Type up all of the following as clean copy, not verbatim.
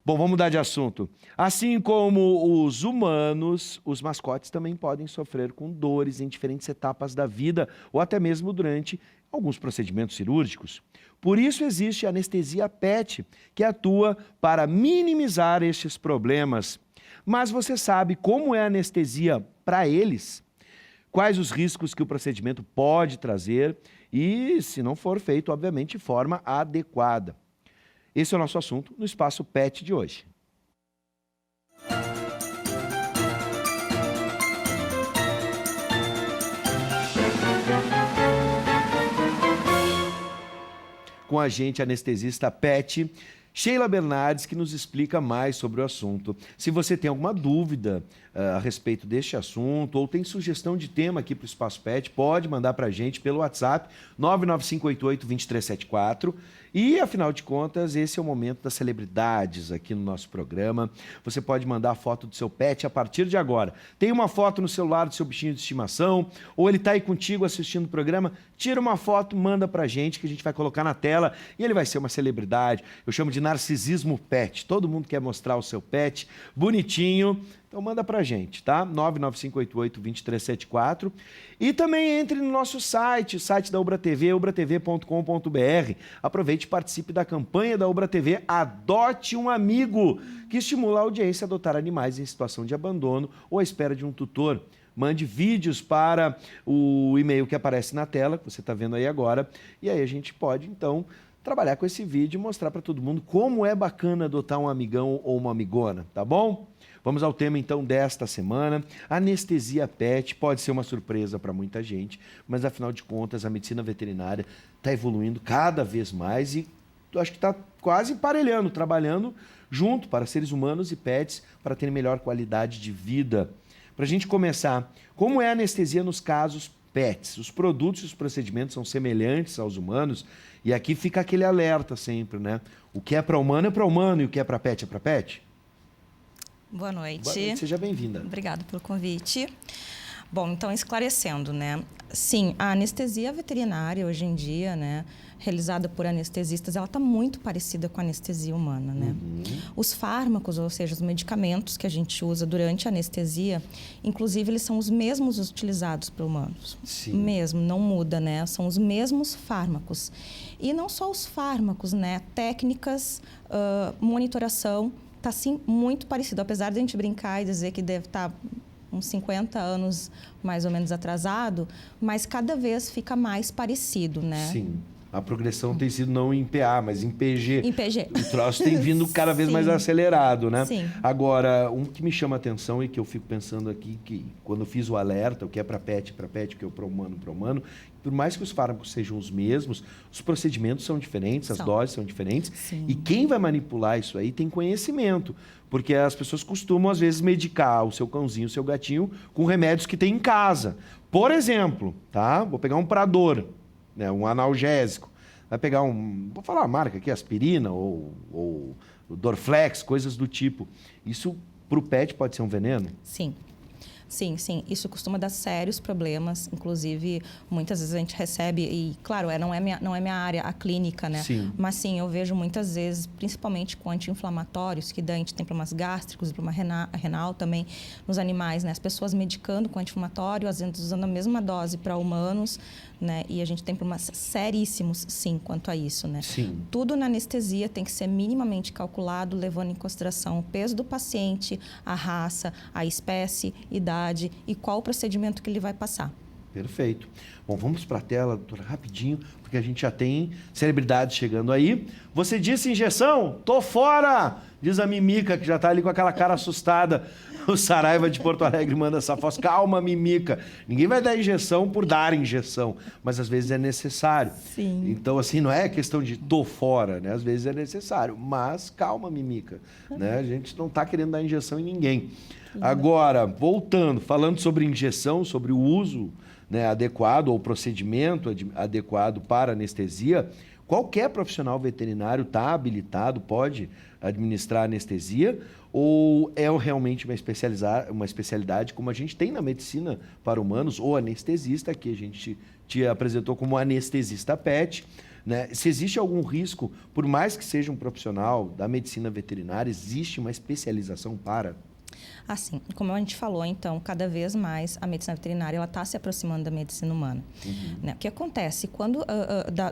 Bom, vamos mudar de assunto. Assim como os humanos, os mascotes também podem sofrer com dores em diferentes etapas da vida ou até mesmo durante alguns procedimentos cirúrgicos. Por isso existe a anestesia PET, que atua para minimizar estes problemas. Mas você sabe como é a anestesia para eles? Quais os riscos que o procedimento pode trazer e, se não for feito, obviamente, de forma adequada. Esse é o nosso assunto no Espaço PET de hoje. Com a gente, a anestesista PET, Sheila Bernardes, que nos explica mais sobre o assunto. Se você tem alguma dúvida a respeito deste assunto ou tem sugestão de tema aqui para o Espaço PET, pode mandar para a gente pelo WhatsApp 99588-2374. E, afinal de contas, esse é o momento das celebridades aqui no nosso programa. Você pode mandar a foto do seu pet a partir de agora. Tem uma foto no celular do seu bichinho de estimação, ou ele está aí contigo assistindo o programa, tira uma foto, manda pra gente, que a gente vai colocar na tela e ele vai ser uma celebridade. Eu chamo de narcisismo pet. Todo mundo quer mostrar o seu pet bonitinho. Então manda pra gente, tá? 99588-2374. E também entre no nosso site, o site da Ubra TV, ubratv.com.br. Aproveite e participe da campanha da Ubra TV Adote um Amigo, que estimula a audiência a adotar animais em situação de abandono ou à espera de um tutor. Mande vídeos para o e-mail que aparece na tela, que você está vendo aí agora, e aí a gente pode, então, trabalhar com esse vídeo e mostrar para todo mundo como é bacana adotar um amigão ou uma amigona, tá bom? Vamos ao tema, então, desta semana. Anestesia PET pode ser uma surpresa para muita gente, mas, afinal de contas, a medicina veterinária está evoluindo cada vez mais e acho que está quase emparelhando, trabalhando junto para seres humanos e pets para terem melhor qualidade de vida. Para a gente começar, como é a anestesia nos casos PETs? Os produtos e os procedimentos são semelhantes aos humanos e aqui fica aquele alerta sempre, né? O que é para humano é para humano e o que é para pet é para pet? Boa noite. Boa noite, seja bem-vinda. Obrigada pelo convite. Bom, então, esclarecendo, né? Sim, a anestesia veterinária hoje em dia, né, realizada por anestesistas, ela está muito parecida com a anestesia humana, né? Os fármacos, ou seja, os medicamentos que a gente usa durante a anestesia, inclusive, eles são os mesmos utilizados para humanos. Sim. Mesmo, não muda, né? São os mesmos fármacos. E não só os fármacos, né? Técnicas, monitoração, está, sim, muito parecido. Apesar de a gente brincar e dizer que deve estar uns 50 anos mais ou menos atrasado, mas cada vez fica mais parecido, né? Sim. A progressão tem sido não em PA, mas em PG. Em PG. O troço tem vindo cada vez Sim. mais acelerado, né? Sim. Agora, um que me chama a atenção e que eu fico pensando aqui, que quando eu fiz o alerta, o que é para pet, o que é para humano, por mais que os fármacos sejam os mesmos, os procedimentos são diferentes, as doses são diferentes. Sim. E quem vai manipular isso aí tem conhecimento. Porque as pessoas costumam, às vezes, medicar o seu cãozinho, o seu gatinho, com remédios que tem em casa. Por exemplo, tá? Vou pegar um Prador, né? Um analgésico. Vai pegar vou falar a marca aqui, aspirina ou Dorflex, coisas do tipo. Isso, para o pet, pode ser um veneno? Sim. Sim, sim. Isso costuma dar sérios problemas. Inclusive, muitas vezes a gente recebe, e claro, não é minha área, a clínica, né? Sim. Mas sim, eu vejo muitas vezes, principalmente com anti-inflamatórios, que daí a gente tem problemas gástricos, problema renal também nos animais, né? As pessoas medicando com anti-inflamatório, às vezes usando a mesma dose para humanos, né? E a gente tem problemas seríssimos, sim, quanto a isso, né? Sim. Tudo na anestesia tem que ser minimamente calculado, levando em consideração o peso do paciente, a raça, a espécie, idade e qual o procedimento que ele vai passar. Perfeito. Bom, vamos para a tela, doutora, rapidinho, porque a gente já tem celebridades chegando aí. Você disse injeção? Tô fora! Diz a Mimica, que já está ali com aquela cara assustada. O Saraiva de Porto Alegre manda essa foto. Calma, Mimica. Ninguém vai dar injeção por dar injeção, mas às vezes é necessário. Sim. Então, assim, não é questão de tô fora, né? Às vezes é necessário, mas calma, Mimica. Né? A gente não está querendo dar injeção em ninguém. Agora, voltando, falando sobre injeção, sobre o uso, né, adequado ou procedimento adequado para anestesia, qualquer profissional veterinário está habilitado, pode administrar anestesia, ou é realmente uma especialidade como a gente tem na medicina para humanos, ou anestesista, que a gente te apresentou como anestesista PET, né? Se existe algum risco, por mais que seja um profissional da medicina veterinária, existe uma especialização para? Assim, como a gente falou, então, cada vez mais a medicina veterinária está se aproximando da medicina humana. Né? O que acontece? Quando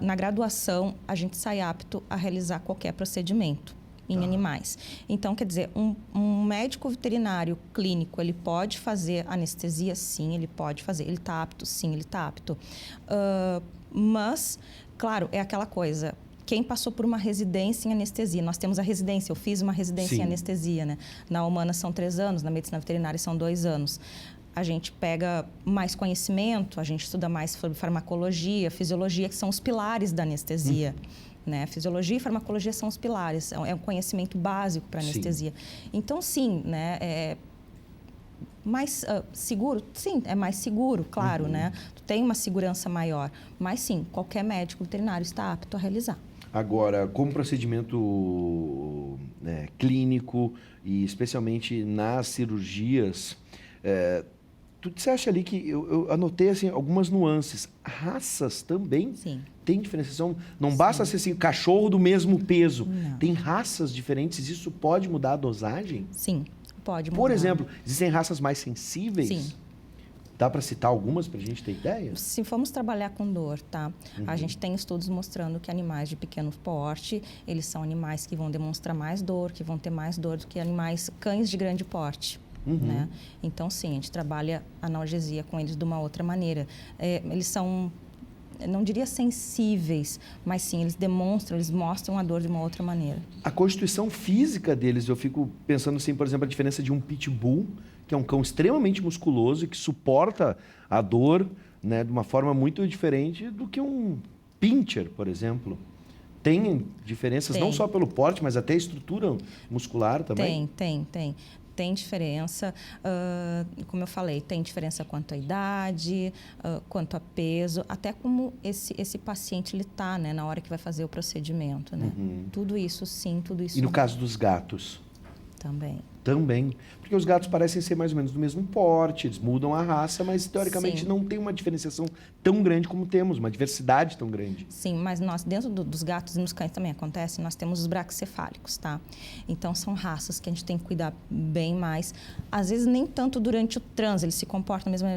na graduação a gente sai apto a realizar qualquer procedimento em animais. Então, quer dizer, um médico veterinário clínico, ele pode fazer anestesia? Sim, ele pode fazer. Ele está apto? Sim, ele está apto. Mas, claro, é aquela coisa... Quem passou por uma residência em anestesia? Nós temos a residência, eu fiz uma residência em anestesia, né? Na humana são 3 anos, na medicina veterinária são 2 anos. A gente pega mais conhecimento, a gente estuda mais sobre farmacologia, fisiologia, que são os pilares da anestesia. Né? Fisiologia e farmacologia são os pilares, é um conhecimento básico para anestesia. Então, sim, né? Mais seguro? Sim, é mais seguro, claro, né? Tu tem uma segurança maior, mas sim, qualquer médico veterinário está apto a realizar. Agora, como procedimento clínico e especialmente nas cirurgias, tu disseste ali que eu anotei assim, algumas nuances. Raças também tem diferenciação? Não basta ser assim, cachorro do mesmo peso. Não. Tem raças diferentes, isso pode mudar a dosagem? Sim, pode mudar. Por exemplo, existem raças mais sensíveis? Sim. Dá para citar algumas para a gente ter ideia? Se formos trabalhar com dor, tá? A gente tem estudos mostrando que animais de pequeno porte, eles são animais que vão demonstrar mais dor, que vão ter mais dor do que cães de grande porte. Né? Então, sim, a gente trabalha analgesia com eles de uma outra maneira. Eles são, não diria sensíveis, mas sim, eles mostram a dor de uma outra maneira. A constituição física deles, eu fico pensando assim, por exemplo, a diferença de um pitbull, que é um cão extremamente musculoso e que suporta a dor, né, de uma forma muito diferente do que um pincher, por exemplo. Tem diferenças não só pelo porte, mas até a estrutura muscular também? Tem diferença, como eu falei, tem diferença quanto à idade, quanto a peso, até como esse paciente ele está, né, na hora que vai fazer o procedimento, né? Tudo isso, sim, tudo isso. E no caso dos gatos? Também. Porque os gatos parecem ser mais ou menos do mesmo porte, eles mudam a raça, mas teoricamente não tem uma diferenciação tão grande como temos, uma diversidade tão grande. Sim, mas nós, dentro dos gatos e nos cães também acontece, nós temos os braquicefálicos, tá? Então, são raças que a gente tem que cuidar bem mais. Às vezes, nem tanto durante o trans, eles se comportam mesmo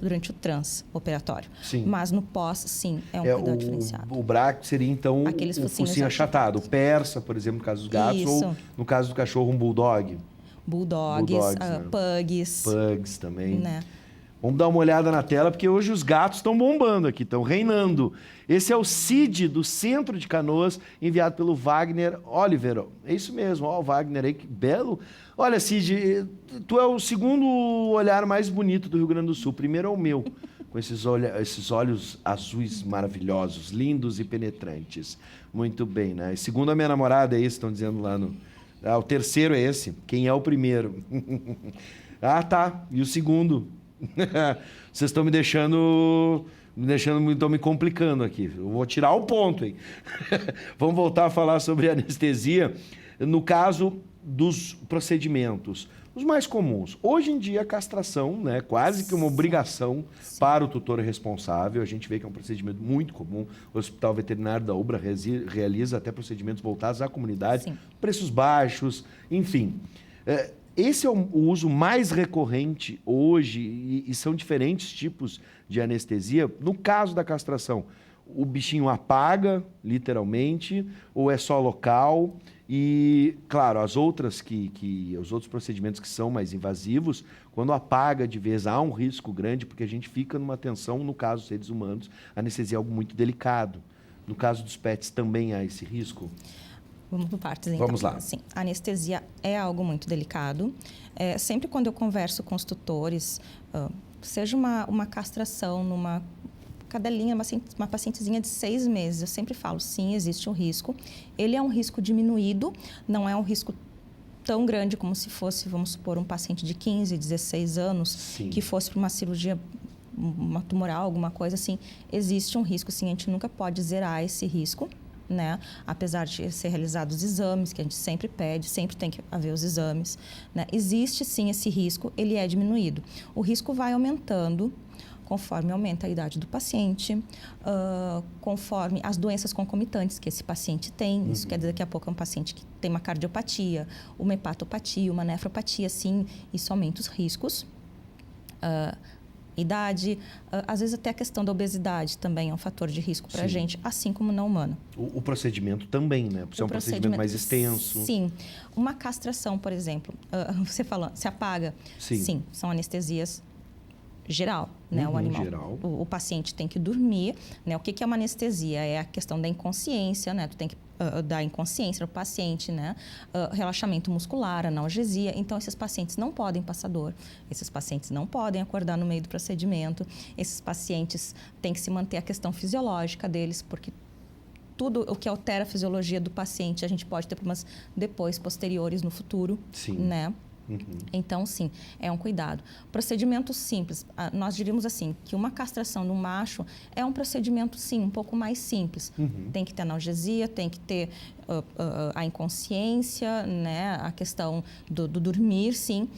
durante o trans operatório. Sim. Mas no pós, sim, é um cuidado diferenciado. O braque seria, então, o focinho achatado. O persa, por exemplo, no caso dos gatos, ou no caso do cachorro, um bulldog. Bulldogs, né? pugs. Pugs também. Né? Vamos dar uma olhada na tela, porque hoje os gatos estão bombando aqui, estão reinando. Esse é o Cid, do centro de Canoas, enviado pelo Wagner Oliver. É isso mesmo, ó, o Wagner aí, que belo. Olha, Cid, tu é o segundo olhar mais bonito do Rio Grande do Sul. Primeiro é o meu, com esses olhos azuis maravilhosos, lindos e penetrantes. Muito bem, né? E segundo a minha namorada, é isso, estão dizendo lá no... o terceiro é esse. Quem é o primeiro? Tá. E o segundo? Vocês estão me estão me complicando aqui. Eu vou tirar o ponto, hein? Vamos voltar a falar sobre anestesia. No caso dos procedimentos, os mais comuns. Hoje em dia, a castração, né, quase que uma obrigação para o tutor responsável. A gente vê que é um procedimento muito comum. O Hospital Veterinário da Ubra realiza até procedimentos voltados à comunidade, preços baixos, enfim. Esse é o uso mais recorrente hoje e são diferentes tipos de anestesia. No caso da castração, o bichinho apaga, literalmente, ou é só local? E, claro, os outros procedimentos que são mais invasivos, quando apaga de vez, há um risco grande, porque a gente fica numa tensão, no caso dos seres humanos, a anestesia é algo muito delicado. No caso dos pets, também há esse risco? Vamos por partes, então. Vamos lá. Sim, a anestesia é algo muito delicado. Sempre quando eu converso com os tutores, seja uma castração numa cadelinha, uma pacientezinha de 6 meses, eu sempre falo, sim, existe um risco. Ele é um risco diminuído, não é um risco tão grande como se fosse, vamos supor, um paciente de 15, 16 anos, que fosse para uma cirurgia, uma tumoral, alguma coisa assim. Existe um risco, sim, a gente nunca pode zerar esse risco, né? Apesar de ser realizados exames, que a gente sempre pede, sempre tem que haver os exames, né? Existe, sim, esse risco, ele é diminuído. O risco vai aumentando conforme aumenta a idade do paciente, conforme as doenças concomitantes que esse paciente tem. Isso quer dizer que daqui a pouco é um paciente que tem uma cardiopatia, uma hepatopatia, uma nefropatia, sim, isso aumenta os riscos. Idade, às vezes até a questão da obesidade também é um fator de risco para a gente, assim como na humana. O procedimento também, né? Por ser um procedimento mais extenso. Sim. Uma castração, por exemplo, você falou, se apaga? Sim, são anestesias geral, né? O animal, geral. O paciente tem que dormir, né? O que é uma anestesia? É a questão da inconsciência, né? Tu tem que dar inconsciência ao paciente, né? Relaxamento muscular, analgesia. Então, esses pacientes não podem passar dor, esses pacientes não podem acordar no meio do procedimento, esses pacientes têm que se manter a questão fisiológica deles, porque tudo o que altera a fisiologia do paciente, a gente pode ter problemas depois, posteriores, no futuro, né? Então, sim, é um cuidado. Procedimento simples. Nós diríamos assim, que uma castração do macho é um procedimento, sim, um pouco mais simples. Tem que ter analgesia, tem que ter a inconsciência, né? A questão do dormir, sim.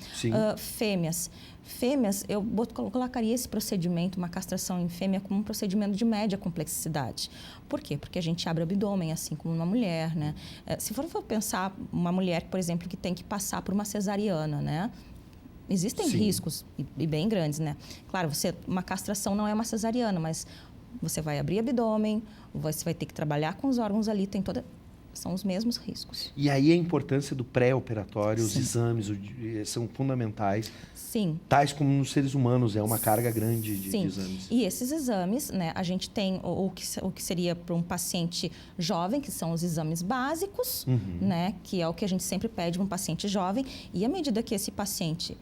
Fêmeas, eu colocaria esse procedimento, uma castração em fêmea, como um procedimento de média complexidade. Por quê? Porque a gente abre o abdômen, assim como uma mulher, né? Se for pensar uma mulher, por exemplo, que tem que passar por uma cesariana, né? Existem riscos, e bem grandes, né? Claro, uma castração não é uma cesariana, mas você vai abrir abdômen, você vai ter que trabalhar com os órgãos ali, são os mesmos riscos. E aí a importância do pré-operatório, os exames são fundamentais. Sim. Tais como nos seres humanos, é uma carga grande de exames. E esses exames, né, a gente tem o que seria para um paciente jovem, que são os exames básicos, né, que é o que a gente sempre pede para um paciente jovem. E à medida que esse paciente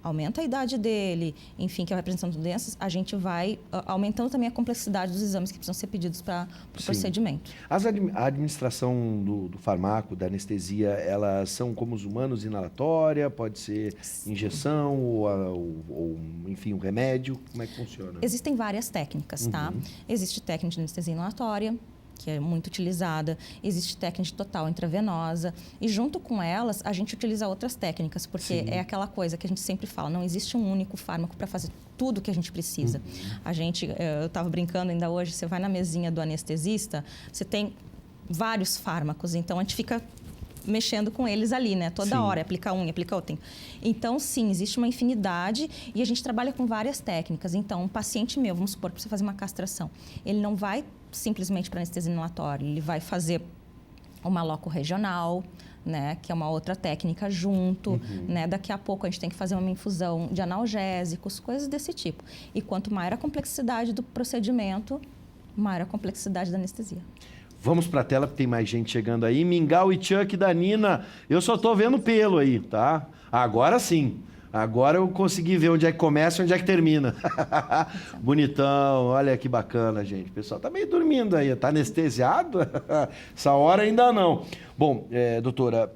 aumenta a idade dele, enfim, que vai apresentando doenças, a gente vai aumentando também a complexidade dos exames que precisam ser pedidos para o procedimento. A administração do fármaco, da anestesia, elas são como os humanos, inalatória, pode ser injeção ou enfim, um remédio? Como é que funciona? Existem várias técnicas, tá? Existe técnica de anestesia inalatória, que é muito utilizada, existe técnica de total intravenosa, e junto com elas a gente utiliza outras técnicas, porque é aquela coisa que a gente sempre fala, não existe um único fármaco para fazer tudo que a gente precisa. Eu estava brincando ainda hoje, você vai na mesinha do anestesista, você tem vários fármacos, então a gente fica mexendo com eles ali, né? Toda hora, aplica um, aplica outro. Então, sim, existe uma infinidade e a gente trabalha com várias técnicas. Então, um paciente meu, vamos supor, que precisa fazer uma castração, ele não vai simplesmente para anestesia inalatória, ele vai fazer uma loco-regional, né? Que é uma outra técnica junto, né? Daqui a pouco a gente tem que fazer uma infusão de analgésicos, coisas desse tipo. E quanto maior a complexidade do procedimento, maior a complexidade da anestesia. Vamos para a tela, porque tem mais gente chegando aí. Mingau e Chuck da Nina. Eu só estou vendo pelo aí, tá? Agora sim. Agora eu consegui ver onde é que começa e onde é que termina. Bonitão. Olha que bacana, gente. O pessoal tá meio dormindo aí. Tá anestesiado? Essa hora ainda não. Bom, doutora,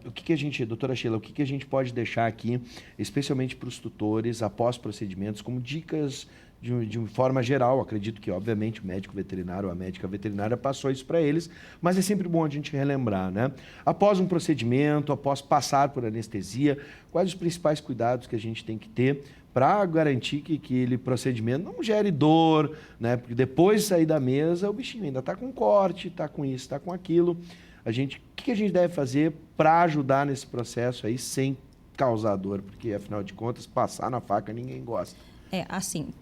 doutora Sheila, o que a gente pode deixar aqui, especialmente para os tutores, após procedimentos, como dicas de forma geral? Acredito que, obviamente, o médico veterinário ou a médica veterinária passou isso para eles, mas é sempre bom a gente relembrar, né? Após um procedimento, após passar por anestesia, quais os principais cuidados que a gente tem que ter para garantir que aquele procedimento não gere dor, né? Porque depois de sair da mesa, o bichinho ainda está com corte, está com isso, está com aquilo. O que a gente deve fazer para ajudar nesse processo aí sem causar dor? Porque, afinal de contas, passar na faca ninguém gosta.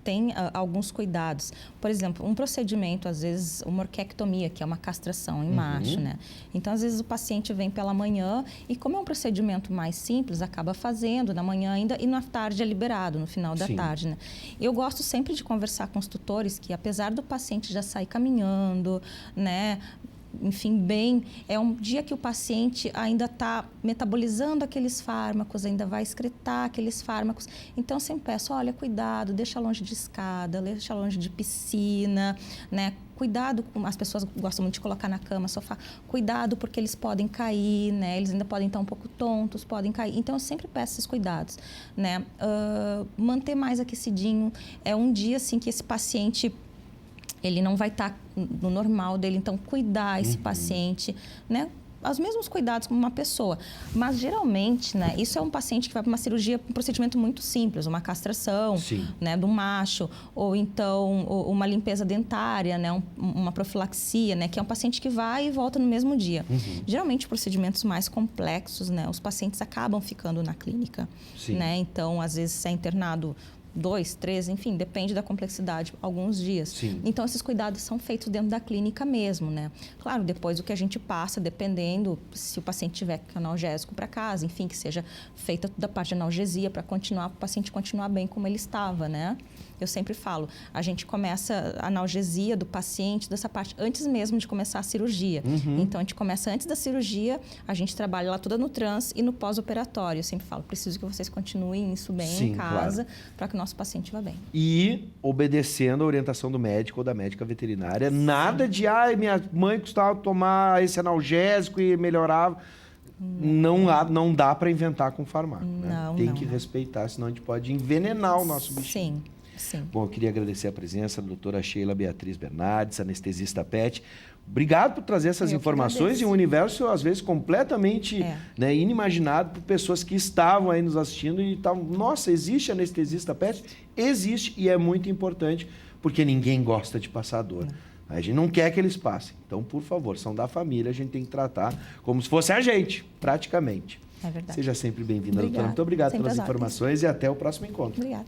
Tem alguns cuidados. Por exemplo, um procedimento, às vezes, uma orquiectomia, que é uma castração em macho, né? Então, às vezes, o paciente vem pela manhã e, como é um procedimento mais simples, acaba fazendo na manhã ainda e na tarde é liberado, no final da tarde, né? Eu gosto sempre de conversar com os tutores que, apesar do paciente já sair caminhando, né? Enfim, é um dia que o paciente ainda está metabolizando aqueles fármacos, ainda vai excretar aqueles fármacos. Então, eu sempre peço, olha, cuidado, deixa longe de escada, deixa longe de piscina, né? Cuidado, as pessoas gostam muito de colocar na cama, sofá. Cuidado, porque eles podem cair, né? Eles ainda podem estar um pouco tontos, podem cair. Então, eu sempre peço esses cuidados, né? Manter mais aquecidinho. É um dia, assim, que esse paciente ele não vai estar no normal dele, então cuidar esse paciente, né? os mesmos cuidados como uma pessoa. Mas, geralmente, né, isso é um paciente que vai para uma cirurgia, um procedimento muito simples, uma castração, né, do macho, ou então uma limpeza dentária, né, uma profilaxia, né, que é um paciente que vai e volta no mesmo dia. Geralmente, procedimentos mais complexos, né, os pacientes acabam ficando na clínica. Né? Então, às vezes, se é internado 2, 3, enfim, depende da complexidade, alguns dias. Então, esses cuidados são feitos dentro da clínica mesmo, né? Claro, depois o que a gente passa, dependendo se o paciente tiver analgésico para casa, enfim, que seja feita toda a parte de analgesia para o paciente continuar bem como ele estava, né? Eu sempre falo, a gente começa a analgesia do paciente, dessa parte, antes mesmo de começar a cirurgia. Então, a gente começa antes da cirurgia, a gente trabalha lá toda no trans e no pós-operatório. Eu sempre falo, preciso que vocês continuem isso bem em casa, para que o nosso paciente vá bem. E obedecendo a orientação do médico ou da médica veterinária, nada de, minha mãe costumava tomar esse analgésico e melhorava. Não dá para inventar com farmácia. Né? Tem que respeitar, senão a gente pode envenenar o nosso bichinho. Sim. Bom, eu queria agradecer a presença da doutora Sheila Beatriz Bernardes, anestesista PET. Obrigado por trazer essas informações em um universo, às vezes, completamente né, inimaginado por pessoas que estavam aí nos assistindo e estavam, nossa, existe anestesista PET? Existe e é muito importante, porque ninguém gosta de passar dor. A gente não quer que eles passem. Então, por favor, são da família, a gente tem que tratar como se fosse a gente, praticamente. É verdade. Seja sempre bem-vinda, doutora. Muito obrigado pelas informações e até o próximo encontro. Obrigada.